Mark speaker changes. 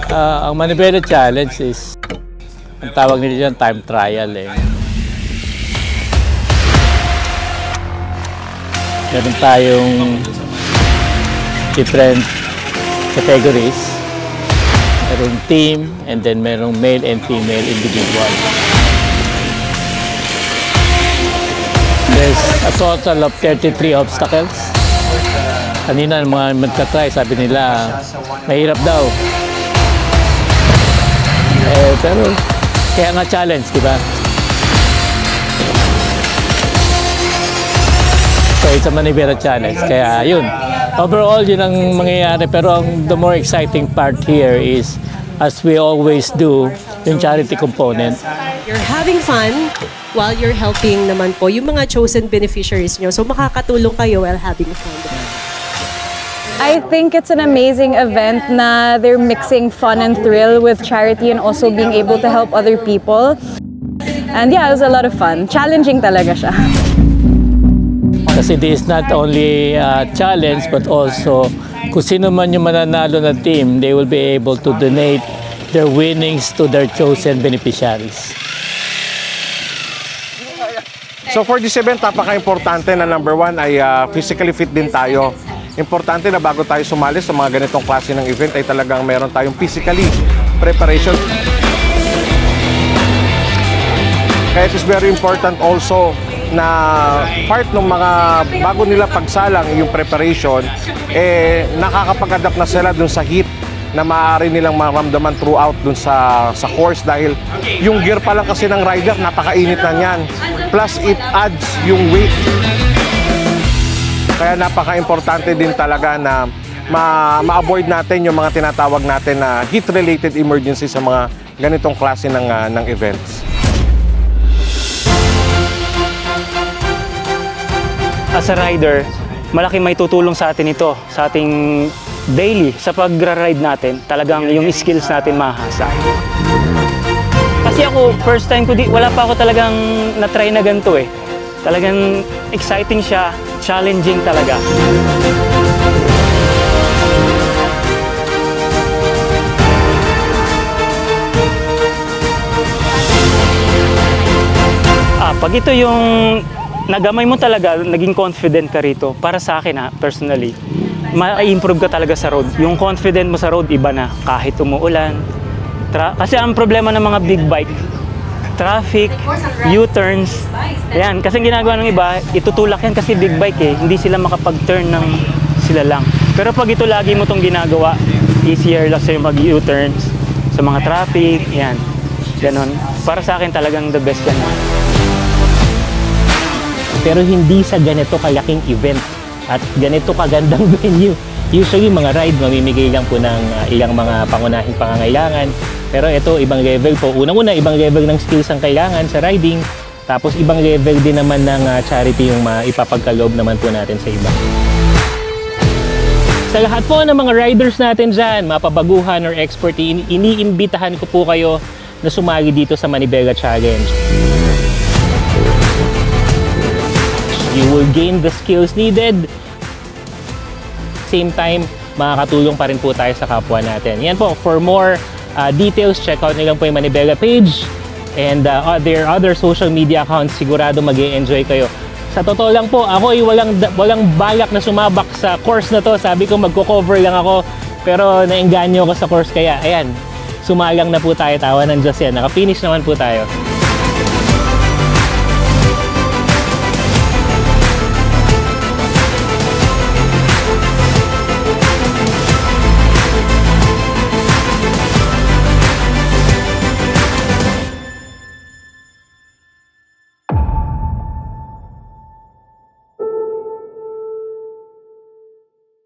Speaker 1: Ang Manibela Challenge is, ang tawag nila dyan, time trial eh. Meron tayong different categories. Merong team, and then merong male and female individual. There's a total of 33 obstacles. Kanina mga magka-try, sabi nila, mahirap daw. Pero kaya nga challenge, di ba? So it's a Manibela Challenge. Kaya yun. Overall, yun ang mangyayari. Pero the more exciting part here is, as we always do, yung charity component.
Speaker 2: You're having fun while you're helping naman po yung mga chosen beneficiaries nyo. So makakatulong kayo while having fun.
Speaker 3: I think it's an amazing event na they're mixing fun and thrill with charity and also being able to help other people. And yeah, it was a lot of fun. Challenging talaga siya.
Speaker 1: Kasi this is not only a challenge but also kung sino man yung mananalo na team, they will be able to donate their winnings to their chosen beneficiaries.
Speaker 4: So for this event, napaka-importante na number one ay physically fit din tayo. Importante na bago tayo sumali sa mga ganitong klase ng event ay talagang meron tayong physically preparation. Kaya it is very important also na part ng mga bago nila pagsalang yung preparation, nakakapag-adapt na sila dun sa heat na maaari nilang maramdaman throughout dun sa course dahil yung gear pa lang kasi ng rider, napakainit na niyan. Plus, it adds yung weight. Kaya napaka-importante din talaga na ma-avoid natin yung mga tinatawag natin na heat-related emergencies sa mga ganitong klase ng events.
Speaker 5: As a rider, malaki may tutulong sa atin ito, sa ating daily, sa pag-ride natin. Talagang yung skills natin mahasa. Kasi ako, first time ko, wala pa ako talagang na-try na ganito eh. Talagang exciting siya, challenging talaga. Pag ito yung nagamay mo talaga, naging confident ka rito, para sa akin personally, ma-improve ka talaga sa road. Yung confident mo sa road, iba na kahit umuulan. Kasi ang problema ng mga big bike, traffic, U-turns, yan. Kasi ginagawa ng iba, itutulak yan kasi big bike eh. Hindi sila makapag-turn ng sila lang. Pero pag ito lagi mo itong ginagawa, easier lang sa'yo mag-U-turns sa mga traffic, yan. Ganon. Para sa akin talagang the best yan.
Speaker 6: Pero hindi sa ganito kalaking event at ganito kagandang venue. Usually mga ride, mamimigay lang po ng ilang mga pangunahing pangangailangan. Pero ito, ibang level po. Unang-una, ibang level ng skills ang kailangan sa riding. Tapos ibang level din naman ng charity yung ipapagkaloob naman po natin sa iba. Sa lahat po ng mga riders natin dyan, mapabaguhan or expert, iniimbitahan ko po kayo na sumali dito sa Manibela Challenge. You will gain the skills needed. Same time, makakatulong pa rin po tayo sa kapwa natin. Yan po, for more details, check out nilang po yung Manibela page and their other social media accounts. Sigurado mag-e-enjoy kayo. Sa totoo lang po, ako ay walang balak na sumabak sa course na to. Sabi ko magko-cover lang ako, pero naengganyo ako sa course. Kaya ayan, sumalang na po tayo, tawa ng Diyos yan. Naka-finish naman po tayo.